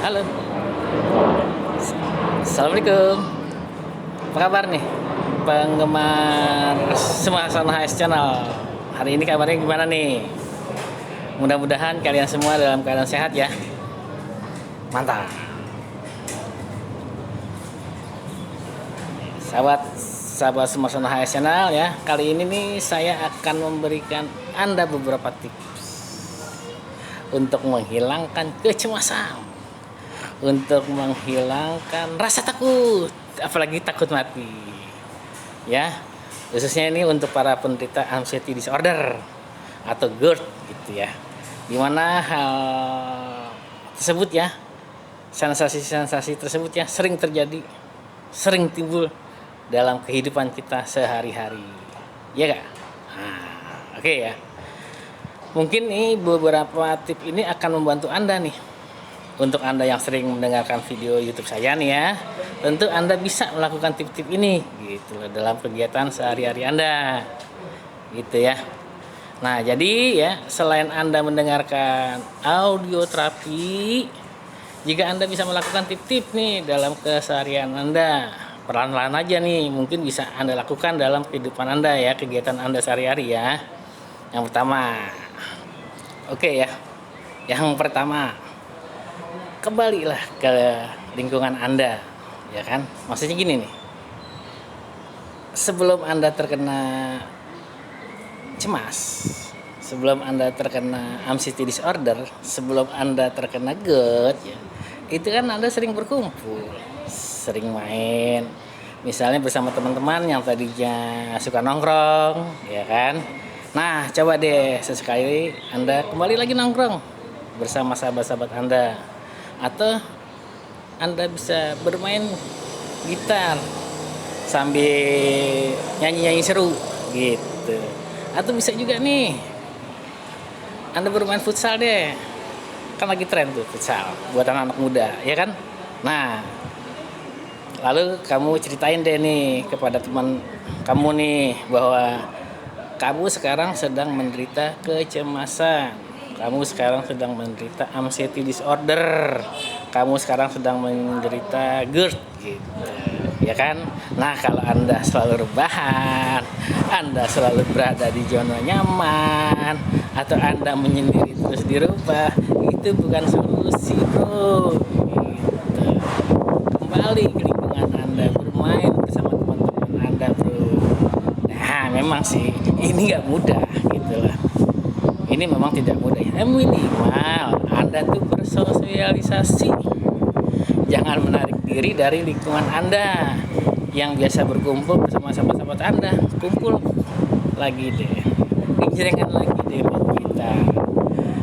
Halo, Assalamualaikum. Apa kabar nih penggemar Sumasan HS Channel? Hari ini kabarnya gimana nih? Mudah-mudahan kalian semua dalam keadaan sehat ya. Mantap. Sahabat Sumasan HS Channel ya. Kali ini nih saya akan memberikan Anda beberapa tips untuk menghilangkan kecemasan, untuk menghilangkan rasa takut, apalagi takut mati ya, khususnya ini untuk para penderita anxiety disorder atau GERD gitu ya, dimana hal tersebut ya, sensasi-sensasi tersebut ya sering terjadi, sering timbul dalam kehidupan kita sehari-hari ya gak? Oke ya, mungkin nih beberapa tips ini akan membantu Anda nih. Untuk Anda yang sering mendengarkan video YouTube saya nih ya, tentu Anda bisa melakukan tips-tips ini gitu loh dalam kegiatan sehari-hari Anda. Gitu ya. Nah, jadi ya, selain Anda mendengarkan audio terapi, jika Anda bisa melakukan tips-tips nih dalam keseharian Anda, perlahan-lahan aja nih, mungkin bisa Anda lakukan dalam kehidupan Anda ya, kegiatan Anda sehari-hari ya. Yang pertama. Oke ya. Yang pertama, kembalilah ke lingkungan Anda, ya kan? Maksudnya gini nih, sebelum Anda terkena cemas, sebelum Anda terkena anxiety disorder, sebelum Anda terkena GERD, ya, itu kan Anda sering berkumpul, sering main, misalnya bersama teman-teman yang tadinya suka nongkrong, ya kan? Nah, coba deh sesekali Anda kembali lagi nongkrong bersama sahabat-sahabat Anda. Atau Anda bisa bermain gitar sambil nyanyi-nyanyi seru gitu. Atau bisa juga nih Anda bermain futsal deh, kan lagi tren tuh futsal buat anak-anak muda ya kan. Nah, lalu kamu ceritain deh nih kepada teman kamu nih bahwa kamu sekarang sedang menderita kecemasan, kamu sekarang sedang menderita anxiety disorder, kamu sekarang sedang menderita GERD gitu, ya kan? Nah, kalau Anda selalu rebahan, Anda selalu berada di zona nyaman, atau Anda menyendiri terus di rumah, itu bukan solusi, bro. Gitu. Kembali ke lingkungan Anda, bermain bersama teman-teman Anda, bro. Nah, memang sih ini nggak mudah, gitulah. Ini memang tidak mudah ya, minimal Anda tuh bersosialisasi, jangan menarik diri dari lingkungan Anda yang biasa berkumpul bersama sahabat-sahabat Anda. Kumpul lagi deh, dijerengan lagi deh buat kita,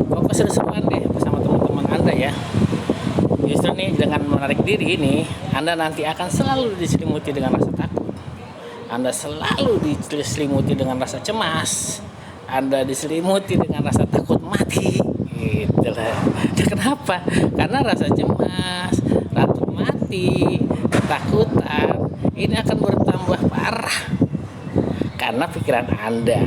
fokus seru-seruan deh bersama teman-teman Anda ya. Justru nih, dengan menarik diri ini, Anda nanti akan selalu diselimuti dengan rasa takut, Anda selalu diselimuti dengan rasa cemas, Anda diselimuti dengan rasa takut mati gitu lah. Kenapa? Karena rasa cemas, takut mati, ketakutan ini akan bertambah parah karena pikiran Anda.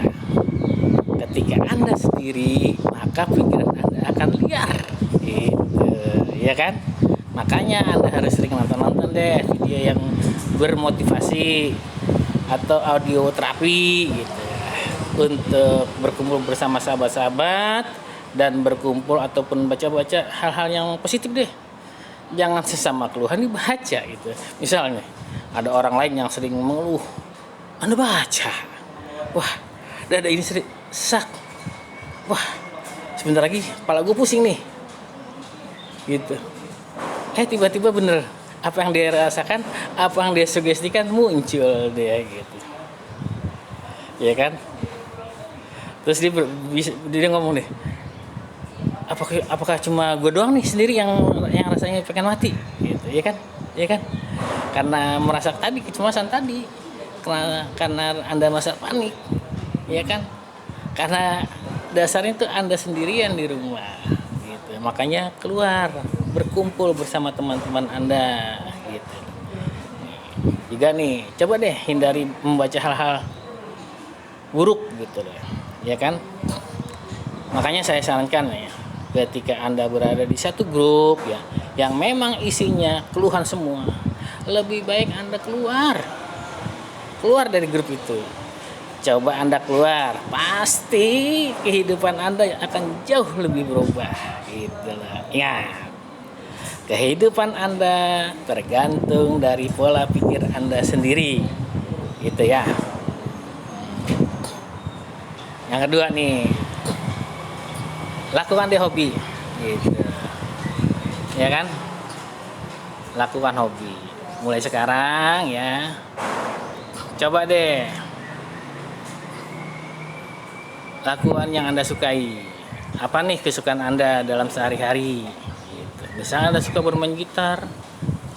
Ketika Anda sendiri, maka pikiran Anda akan liar gitu, ya kan? Makanya Anda harus sering nonton deh video yang bermotivasi atau audio terapi gitu, untuk berkumpul bersama sahabat-sahabat dan berkumpul ataupun baca-baca hal-hal yang positif deh. Jangan sesama keluhan dibaca gitu. Misalnya ada orang lain yang sering mengeluh, Anda baca, wah dada ini sering sesak, wah sebentar lagi kepala gue pusing nih gitu. Tiba-tiba bener apa yang dia rasakan, apa yang dia sugestikan muncul dia gitu, ya kan? Terus dia ngomong deh, apakah cuma gue doang nih sendiri yang rasanya pengen mati gitu, ya kan? Ya kan? Karena merasa tadi kecemasan tadi, karena Anda merasa panik, ya kan? Karena dasarnya itu Anda sendirian di rumah gitu. Makanya keluar, berkumpul bersama teman-teman Anda gitu. Juga nih, coba deh hindari membaca hal-hal buruk gitu deh, ya kan? Makanya saya sarankan ya, ketika Anda berada di satu grup ya, yang memang isinya keluhan semua, lebih baik Anda keluar dari grup itu. Coba Anda keluar, pasti kehidupan Anda akan jauh lebih berubah. Itulah. Ya, kehidupan Anda tergantung dari pola pikir Anda sendiri. Gitu ya. Yang kedua nih, lakukan deh hobi. Gitu. Ya kan? Lakukan hobi. Mulai sekarang ya. Coba deh lakukan yang Anda sukai. Apa nih kesukaan Anda dalam sehari-hari? Gitu. Misalnya Anda suka bermain gitar,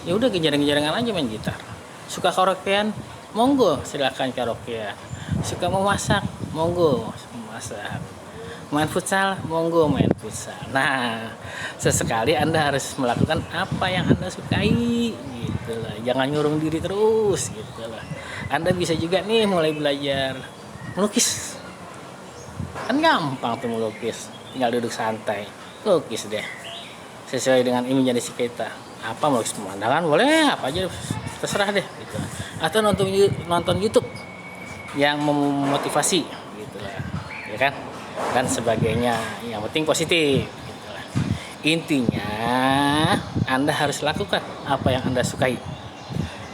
ya udah kejarang-kejarangan aja main gitar. Suka karaokean, monggo silakan karaokean. Suka memasak, monggo memasak. Main futsal, monggo main futsal. Nah, sesekali Anda harus melakukan apa yang Anda sukai, gitu lah. Jangan nyurung diri terus, gitu lah. Anda bisa juga nih mulai belajar melukis. Kan gampang tuh melukis, tinggal duduk santai lukis deh sesuai dengan imajinasi kita. Apa melukis pemandangan boleh, apa aja terserah deh gitu. Atau nonton YouTube yang memotivasi gitu lah, ya kan, dan sebagainya, yang penting positif gitu lah. Intinya Anda harus lakukan apa yang Anda sukai.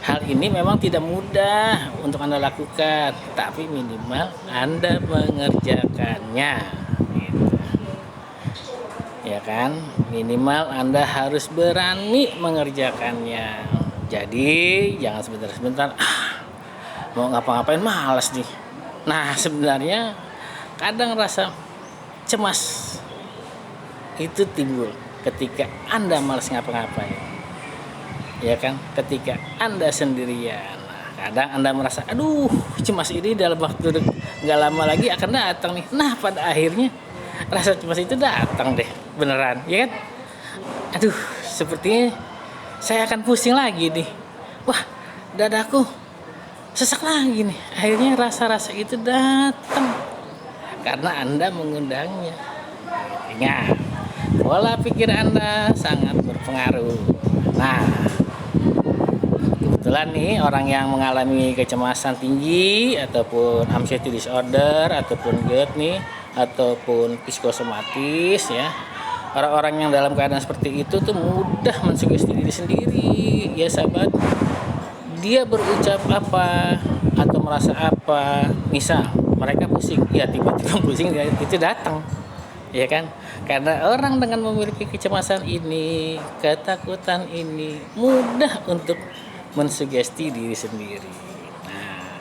Hal ini memang tidak mudah untuk Anda lakukan, tapi minimal Anda mengerjakannya. Gitu. Ya kan? Minimal Anda harus berani mengerjakannya. Jadi, jangan sebentar-sebentar, mau ngapa-ngapain malas nih. Nah, sebenarnya kadang rasa cemas itu timbul ketika Anda malas ngapa-ngapain. Ya kan, ketika Anda sendirian, kadang Anda merasa aduh cemas ini dalam waktu nggak lama lagi akan datang nih. Nah, pada akhirnya rasa cemas itu datang deh beneran, ya kan. Aduh, sepertinya saya akan pusing lagi nih, wah dadaku sesak lagi nih. Akhirnya rasa-rasa itu datang karena Anda mengundangnya. Ingat, pola pikir Anda sangat berpengaruh. Nah, kebetulan nih orang yang mengalami kecemasan tinggi ataupun anxiety disorder ataupun GERD nih ataupun psikosomatis ya, orang-orang yang dalam keadaan seperti itu tuh mudah mensugesti diri sendiri ya sahabat. Dia berucap apa atau merasa apa, misal mereka pusing, ya tiba-tiba pusing itu datang, ya kan, karena orang dengan memiliki kecemasan ini, ketakutan ini mudah untuk mensugesti diri sendiri. Nah,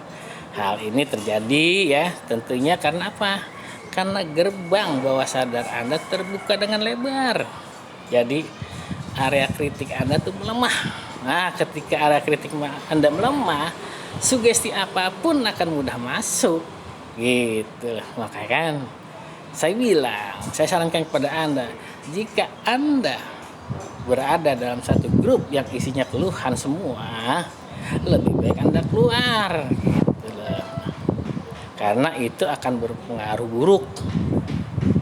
hal ini terjadi ya tentunya karena apa? Karena gerbang bawah sadar Anda terbuka dengan lebar. Jadi area kritik Anda tuh melemah. Nah, ketika area kritik Anda melemah, sugesti apapun akan mudah masuk. Gitu. Makanya kan saya sarankan kepada Anda, jika Anda berada dalam satu grup yang isinya keluhan semua, lebih baik Anda keluar gitu loh. Karena itu akan berpengaruh buruk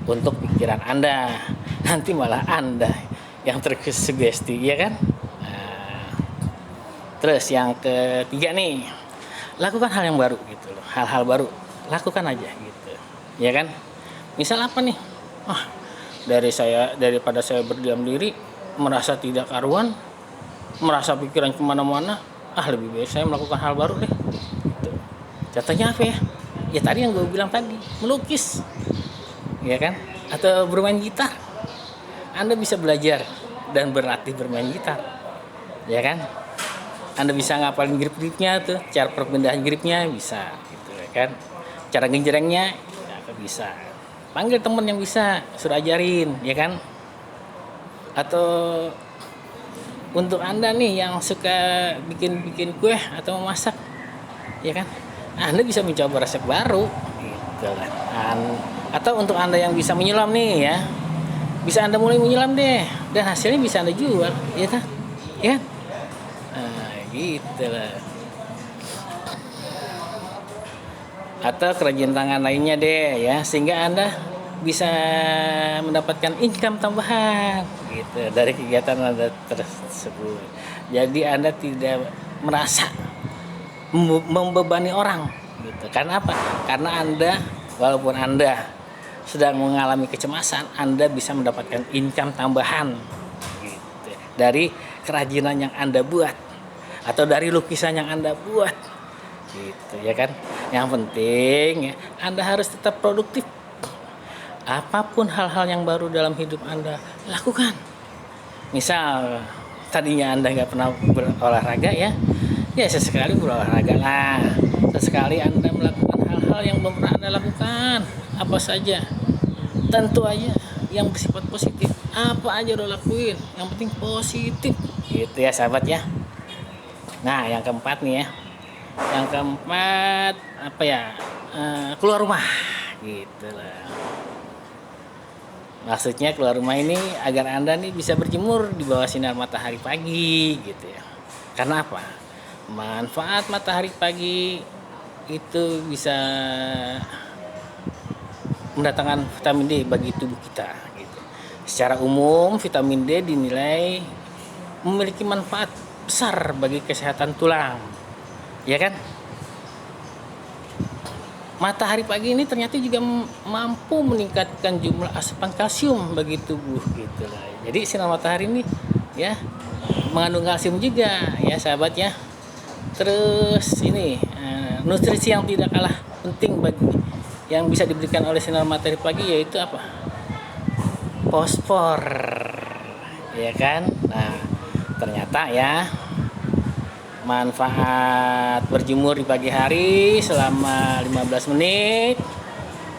untuk pikiran Anda. Nanti malah Anda yang tersugesti, ya kan? Nah, terus yang ketiga nih, lakukan hal yang baru gitu loh. Hal-hal baru, lakukan aja gitu. Ya kan? Misal apa nih? Daripada saya berdiam diri, merasa tidak karuan, merasa pikiran kemana-mana, lebih baik saya melakukan hal baru deh gitu. Contohnya apa ya? Ya tadi yang gue bilang tadi, melukis, ya kan, atau bermain gitar. Anda bisa belajar dan berlatih bermain gitar, ya kan. Anda bisa ngapalin grip-gripnya tuh, cara perpindahan gripnya bisa gitu, ya kan. Cara genjrengnya ya, bisa. Panggil teman yang bisa, suruh ajarin, ya kan. Atau untuk Anda nih yang suka bikin kue atau memasak, ya kan, Anda bisa mencoba resep baru gitu lah. Atau untuk Anda yang bisa menyelam nih ya, bisa Anda mulai menyelam deh, dan hasilnya bisa Anda jual, ya kan, ya. Nah, gitu lah. Atau kerajinan tangan lainnya deh ya, sehingga Anda bisa mendapatkan income tambahan gitu dari kegiatan Anda tersebut. Jadi Anda tidak merasa membebani orang gitu. Karena apa? Karena Anda, walaupun Anda sedang mengalami kecemasan, Anda bisa mendapatkan income tambahan gitu, dari kerajinan yang Anda buat atau dari lukisan yang Anda buat gitu ya kan. Yang penting ya, Anda harus tetap produktif. Apapun hal-hal yang baru dalam hidup Anda, lakukan. Misal tadinya Anda nggak pernah berolahraga ya sesekali berolahraga lah. Sesekali Anda melakukan hal-hal yang belum pernah Anda lakukan, apa saja. Tentu aja yang bersifat positif. Apa aja udah lakuin, yang penting positif. Gitu ya sahabat ya. Nah yang keempat nih ya. Yang keempat apa ya? Keluar rumah. Gitu lah. Maksudnya keluar rumah ini agar Anda nih bisa berjemur di bawah sinar matahari pagi gitu ya. Karena apa? Manfaat matahari pagi itu bisa mendatangkan vitamin D bagi tubuh kita gitu. Secara umum vitamin D dinilai memiliki manfaat besar bagi kesehatan tulang. Ya kan? Matahari pagi ini ternyata juga mampu meningkatkan jumlah asupan kalsium bagi tubuh gitu lah. Jadi sinar matahari ini ya mengandung kalsium juga ya sahabat ya. Terus ini nutrisi yang tidak kalah penting bagi yang bisa diberikan oleh sinar matahari pagi yaitu apa? Fosfor. Ya kan? Nah, ternyata ya manfaat berjemur di pagi hari selama 15 menit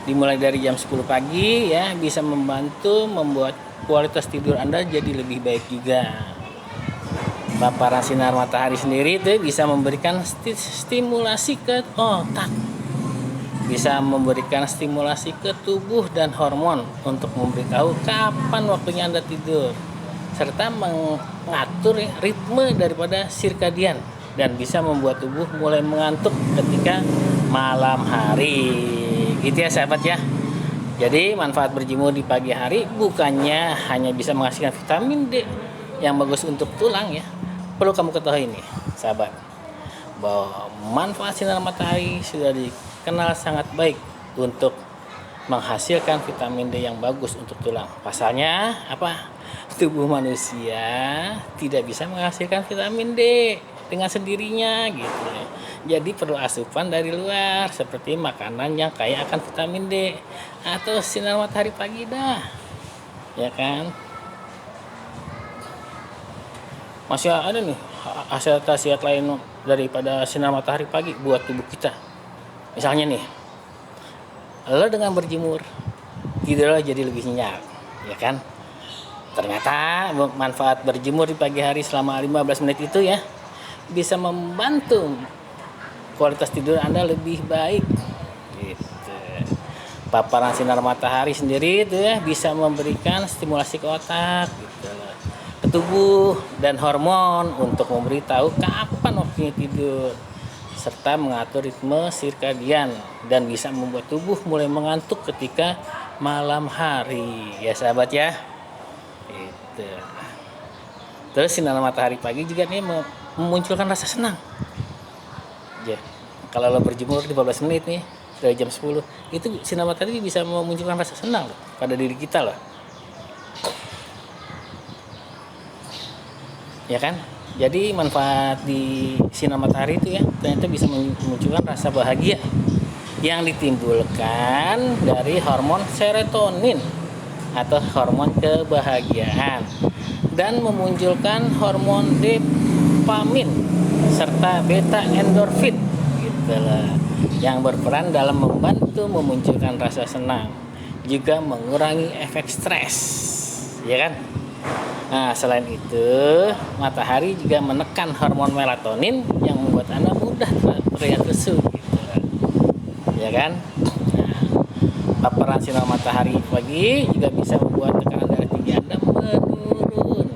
dimulai dari jam 10 pagi ya bisa membantu membuat kualitas tidur Anda jadi lebih baik juga. Paparan sinar matahari sendiri itu bisa memberikan stimulasi ke otak, bisa memberikan stimulasi ke tubuh dan hormon untuk memberitahu kapan waktunya Anda tidur, serta mengatur ritme daripada sirkadian dan bisa membuat tubuh mulai mengantuk ketika malam hari. Gitu ya sahabat ya. Jadi manfaat berjemur di pagi hari bukannya hanya bisa menghasilkan vitamin D yang bagus untuk tulang ya. Perlu kamu ketahui ini sahabat, bahwa manfaat sinar matahari sudah dikenal sangat baik untuk menghasilkan vitamin D yang bagus untuk tulang. Pasalnya apa? Tubuh manusia tidak bisa menghasilkan vitamin D dengan sendirinya gitu. Jadi perlu asupan dari luar seperti makanan yang kaya akan vitamin D atau sinar matahari pagi dah. Ya kan? Masih ada nih khasiat-khasiat lain daripada sinar matahari pagi buat tubuh kita. Misalnya nih, lo dengan berjemur tidurlah jadi lebih nyenyak, ya kan? Ternyata manfaat berjemur di pagi hari selama 15 menit itu ya bisa membantu kualitas tidur Anda lebih baik. Gitu. Paparan sinar matahari sendiri itu ya bisa memberikan stimulasi ke otak, gitu, ke tubuh dan hormon untuk memberitahu kapan waktunya tidur, serta mengatur ritme sirkadian dan bisa membuat tubuh mulai mengantuk ketika malam hari. Ya sahabat ya. Gitu. Terus sinar matahari pagi juga nih memunculkan rasa senang. Ya, kalau lo berjemur 15 menit nih dari jam 10, itu sinar matahari bisa memunculkan rasa senang loh, pada diri kita loh. Ya kan? Jadi manfaat di sinar matahari itu ya ternyata bisa memunculkan rasa bahagia yang ditimbulkan dari hormon serotonin atau hormon kebahagiaan dan memunculkan hormon dopamin serta beta endorfin gitu lah, yang berperan dalam membantu memunculkan rasa senang, juga mengurangi efek stres, ya kan? Nah, selain itu, matahari juga menekan hormon melatonin yang membuat Anda mudah terlihat lesu gitu lah. Ya kan? Nah, paparan sinar matahari pagi juga bisa membuat tekanan darah tinggi Anda menurun.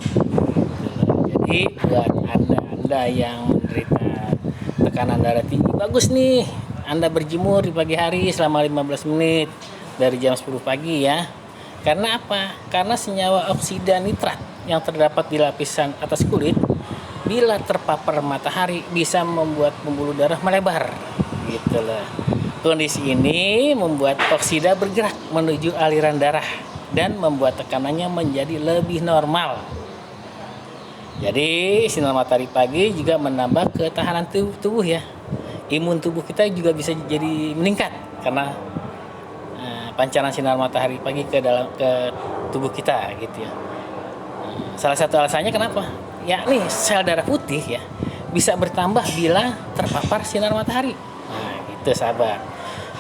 Jadi buat Anda yang menderita tekanan darah tinggi, bagus nih Anda berjemur di pagi hari selama 15 menit. dari jam 10 pagi ya. Karena apa? Karena senyawa oksida nitrat yang terdapat di lapisan atas kulit bila terpapar matahari bisa membuat pembuluh darah melebar. Gitu loh. Kondisi ini membuat oksida bergerak menuju aliran darah dan membuat tekanannya menjadi lebih normal. Jadi sinar matahari pagi juga menambah ketahanan tubuh ya. Imun tubuh kita juga bisa jadi meningkat karena pancaran sinar matahari pagi ke tubuh kita gitu ya. Salah satu alasannya kenapa? Ya nih sel darah putih ya bisa bertambah bila terpapar sinar matahari. Nah gitu sahabat.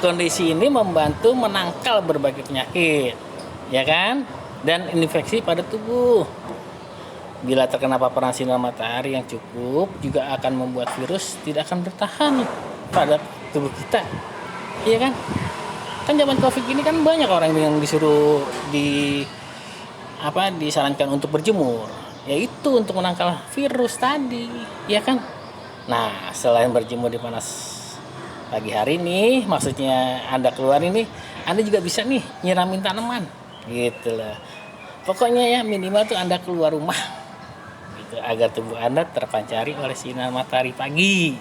Kondisi ini membantu menangkal berbagai penyakit, ya kan? Dan infeksi pada tubuh. Bila terkena paparan sinar matahari yang cukup juga akan membuat virus tidak akan bertahan pada tubuh kita, iya kan? Kan zaman Covid ini kan banyak orang yang disuruh disarankan untuk berjemur, yaitu untuk menangkal virus tadi, ya kan? Nah, selain berjemur di panas pagi hari nih, maksudnya Anda keluar ini, Anda juga bisa nih nyiramin tanaman, gitu loh. Pokoknya ya minimal tuh Anda keluar rumah, gitu, agar tubuh Anda terpancari oleh sinar matahari pagi.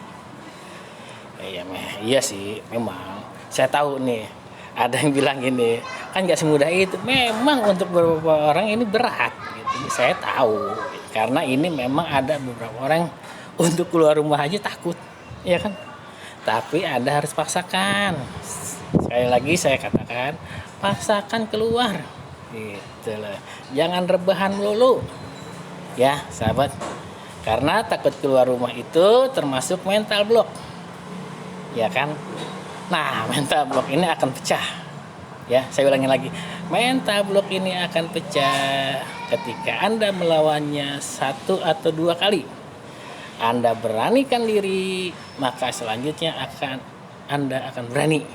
Iya sih, memang. Saya tahu nih, ada yang bilang gini, kan nggak semudah itu. Memang untuk beberapa orang ini berat, gitu. Saya tahu, karena ini memang ada beberapa orang untuk keluar rumah aja takut, ya kan? Tapi Anda harus paksakan. Sekali lagi saya katakan, paksakan keluar. Gitu loh. Jangan rebahan melulu. Ya, sahabat. Karena takut keluar rumah itu termasuk mental block. Ya kan? Nah, mental block ini akan pecah. Ya, saya ulangi lagi. Mental block ini akan pecah ketika Anda melawannya 1 atau 2 kali. Anda beranikan diri, maka selanjutnya Anda akan berani.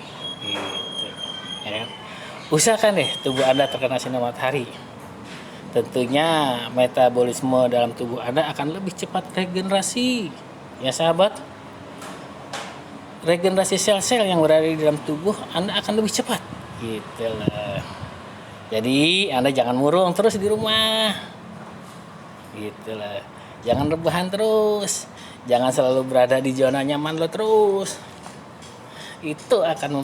Gitu. Ya. Usahakan deh tubuh Anda terkena sinar matahari. Tentunya metabolisme dalam tubuh Anda akan lebih cepat regenerasi. Ya sahabat, regenerasi sel-sel yang berada di dalam tubuh Anda akan lebih cepat. Gitu lah. Jadi Anda jangan murung terus di rumah. Gitu lah. Jangan rebahan terus. Jangan selalu berada di zona nyaman lo terus. Itu akan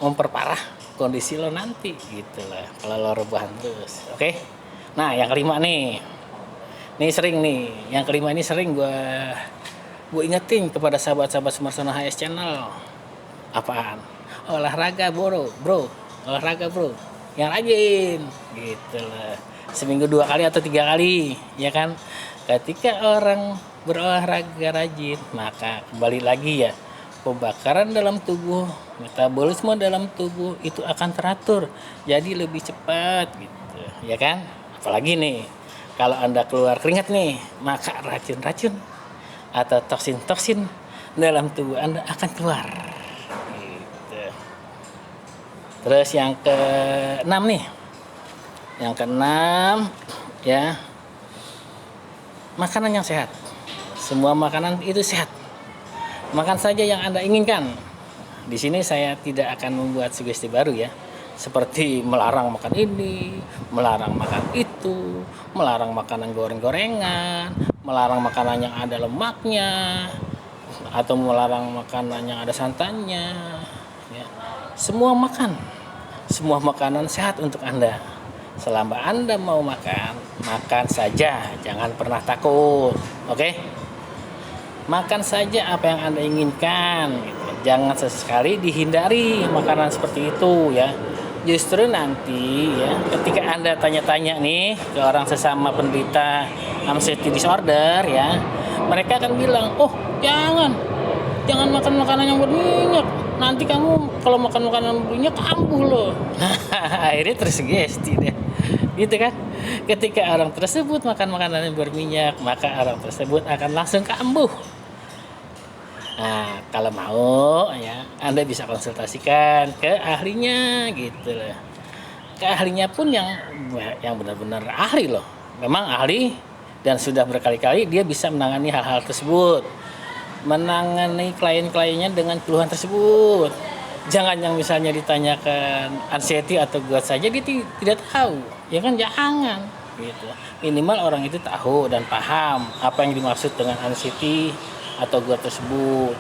memperparah kondisi lo nanti gitu lah. Kalau lo rebahan terus. Oke. Nah, yang kelima nih. Ini sering nih. Yang kelima ini sering gue ingetin kepada sahabat-sahabat Sumarsono HS Channel. Apaan? Olahraga bro. Olahraga bro. Yang rajin gitu lah. Seminggu 2 kali atau 3 kali, ya kan? Ketika orang berolahraga rajin, maka kembali lagi ya, pembakaran dalam tubuh, metabolisme dalam tubuh itu akan teratur, jadi lebih cepat gitu, ya kan? Apalagi nih, kalau Anda keluar keringat nih, maka racun-racun atau toksin-toksin dalam tubuh Anda akan keluar. Gitu. Terus yang ke-6 nih. Yang ke-6 ya, makanan yang sehat. Semua makanan itu sehat. Makan saja yang Anda inginkan. Di sini saya tidak akan membuat sugesti baru ya, seperti melarang makan ini, melarang makan itu, melarang makanan goreng-gorengan, melarang makanan yang ada lemaknya, atau melarang makanan yang ada santannya. Ya. Semua makanan sehat untuk Anda. Selama Anda mau makan, makan saja, jangan pernah takut, oke? Makan saja apa yang Anda inginkan, gitu. Jangan sesekali dihindari makanan seperti itu ya. Justru nanti ya, ketika Anda tanya-tanya nih ke orang sesama penderita anxiety disorder ya, mereka akan bilang, oh jangan makan makanan yang berminyak. Nanti kamu kalau makan makanan berminyak kambuh loh. Akhirnya tersugesti deh. Gitu kan? Ketika orang tersebut makan makanan yang berminyak, maka orang tersebut akan langsung kambuh. Nah, kalau mau ya, Anda bisa konsultasikan ke ahlinya gitu loh. Ke ahlinya pun yang benar-benar ahli loh. Memang ahli dan sudah berkali-kali dia bisa menangani hal-hal tersebut. Menangani klien-kliennya dengan keluhan tersebut. Jangan yang misalnya ditanyakan anxiety atau GOAT saja dia tidak tahu, ya kan, jangan gitu. Minimal orang itu tahu dan paham apa yang dimaksud dengan anxiety atau GOAT tersebut.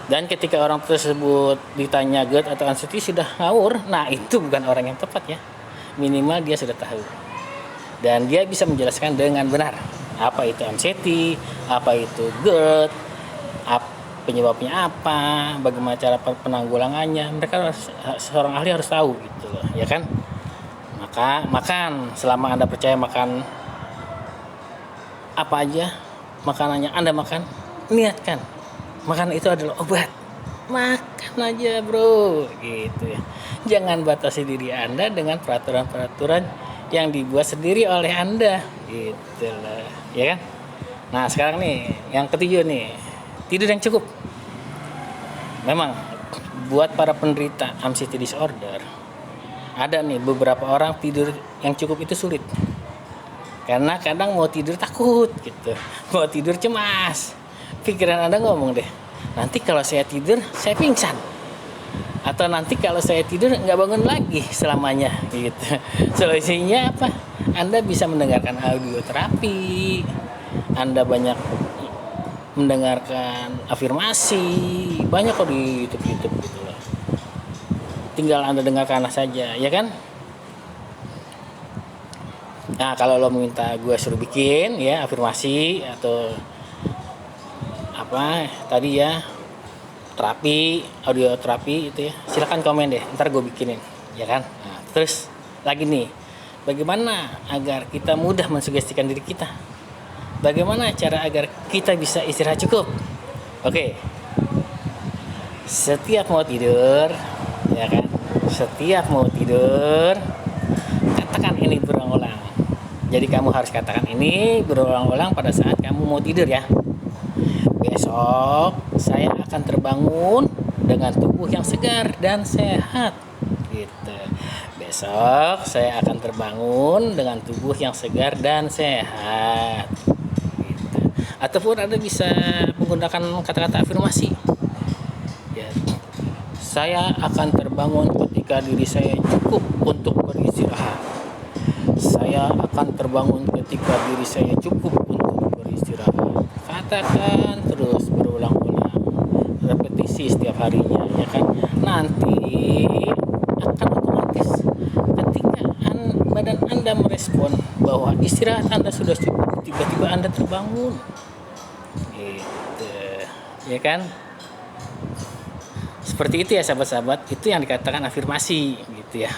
Dan ketika orang tersebut ditanya GOAT atau anxiety sudah ngawur, nah itu bukan orang yang tepat ya. Minimal dia sudah tahu dan dia bisa menjelaskan dengan benar apa itu anxiety, apa itu GERD, penyebabnya apa, bagaimana cara penanggulangannya. Mereka seorang ahli harus tahu gitu loh, ya kan. Maka makan, selama Anda percaya makan apa aja makanannya Anda makan, niatkan makan itu adalah obat, makan aja bro gitu ya. Jangan batasi diri Anda dengan peraturan-peraturan yang dibuat sendiri oleh Anda gitu loh, ya kan. Nah sekarang nih yang ketujuh nih, tidur yang cukup. Memang buat para penderita anxiety disorder, ada nih beberapa orang tidur yang cukup itu sulit. Karena kadang mau tidur takut gitu, mau tidur cemas. Pikiran Anda ngomong deh, nanti kalau saya tidur saya pingsan, atau nanti kalau saya tidur nggak bangun lagi selamanya gitu. Solusinya apa? Anda bisa mendengarkan audio terapi, Anda banyak mendengarkan afirmasi, banyak kok di YouTube gitu loh. Tinggal Anda dengarkan saja, ya kan? Nah kalau lo minta gue suruh bikin ya afirmasi atau apa tadi ya, terapi, audio terapi itu ya, silakan komen deh, ntar gue bikinin, ya kan. Nah, terus lagi nih, bagaimana agar kita mudah mensugestikan diri kita? Bagaimana cara agar kita bisa istirahat cukup? Oke. Setiap mau tidur, ya kan? Setiap mau tidur, katakan ini berulang-ulang. Jadi kamu harus katakan ini berulang-ulang pada saat kamu mau tidur ya. Besok saya akan terbangun dengan tubuh yang segar dan sehat gitu. Besok saya akan terbangun dengan tubuh yang segar dan sehat gitu. Ataupun Anda bisa menggunakan kata-kata afirmasi ya. Saya akan terbangun ketika diri saya cukup untuk beristirahat. Saya akan terbangun ketika diri saya cukup untuk beristirahat. Katakan terus berulang-ulang, repetisi setiap harinya, ya kan. Nanti akan otomatis ketika badan Anda merespon bahwa istirahat Anda sudah cukup, tiba-tiba Anda terbangun gitu, ya kan. Seperti itu ya sahabat-sahabat, itu yang dikatakan afirmasi gitu ya.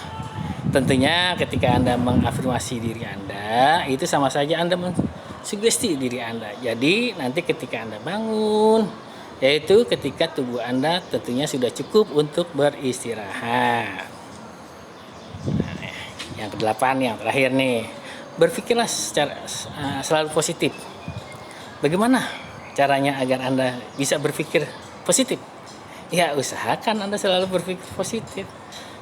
Tentunya ketika Anda mengafirmasi diri Anda, itu sama saja Anda sugesti diri Anda. Jadi nanti ketika Anda bangun, yaitu ketika tubuh Anda tentunya sudah cukup untuk beristirahat. Nah, yang ke-8, yang terakhir nih, berpikirlah secara selalu positif. Bagaimana caranya agar Anda bisa berpikir positif? Ya usahakan Anda selalu berpikir positif,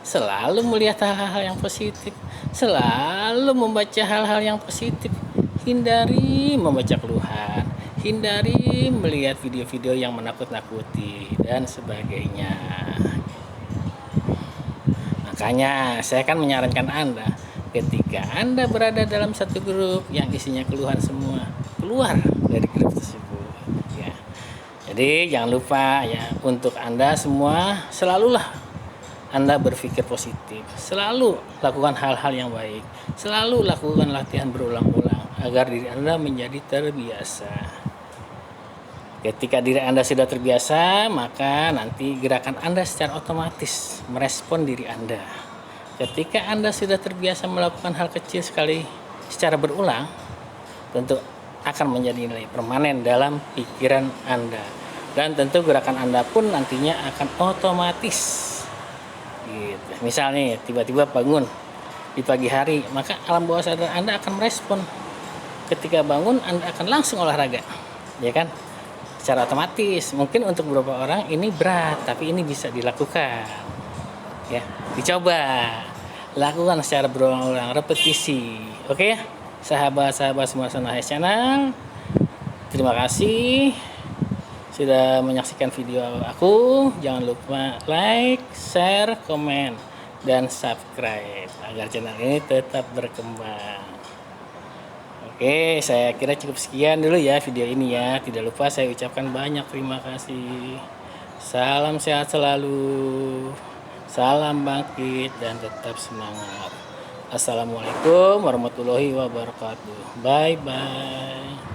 selalu melihat hal-hal yang positif, selalu membaca hal-hal yang positif. Hindari membaca keluhan, hindari melihat video-video yang menakut-nakuti dan sebagainya. Makanya saya akan menyarankan Anda, ketika Anda berada dalam satu grup yang isinya keluhan semua, keluar dari grup tersebut ya. Jadi jangan lupa ya, untuk Anda semua selalulah Anda berpikir positif, selalu lakukan hal-hal yang baik, selalu lakukan latihan berulang-ulang agar diri Anda menjadi terbiasa. Ketika diri Anda sudah terbiasa, maka nanti gerakan Anda secara otomatis merespon diri Anda. Ketika Anda sudah terbiasa melakukan hal kecil sekali secara berulang, tentu akan menjadi nilai permanen dalam pikiran Anda. Dan tentu gerakan Anda pun nantinya akan otomatis gitu. Misal nih tiba-tiba bangun di pagi hari, maka alam bawah sadar Anda akan merespon. Ketika bangun Anda akan langsung olahraga, ya kan, secara otomatis. Mungkin untuk beberapa orang ini berat, tapi ini bisa dilakukan ya. Dicoba lakukan secara berulang-ulang, repetisi. Oke ya sahabat-sahabat semua Sonahai Channel, terima kasih. sudah menyaksikan video aku. Jangan lupa like, share, komen, dan subscribe agar channel ini tetap berkembang. Oke, saya kira cukup sekian dulu ya video ini ya. Tidak lupa saya ucapkan banyak terima kasih. Salam sehat selalu, salam bangkit, dan tetap semangat. Assalamualaikum warahmatullahi wabarakatuh. Bye bye.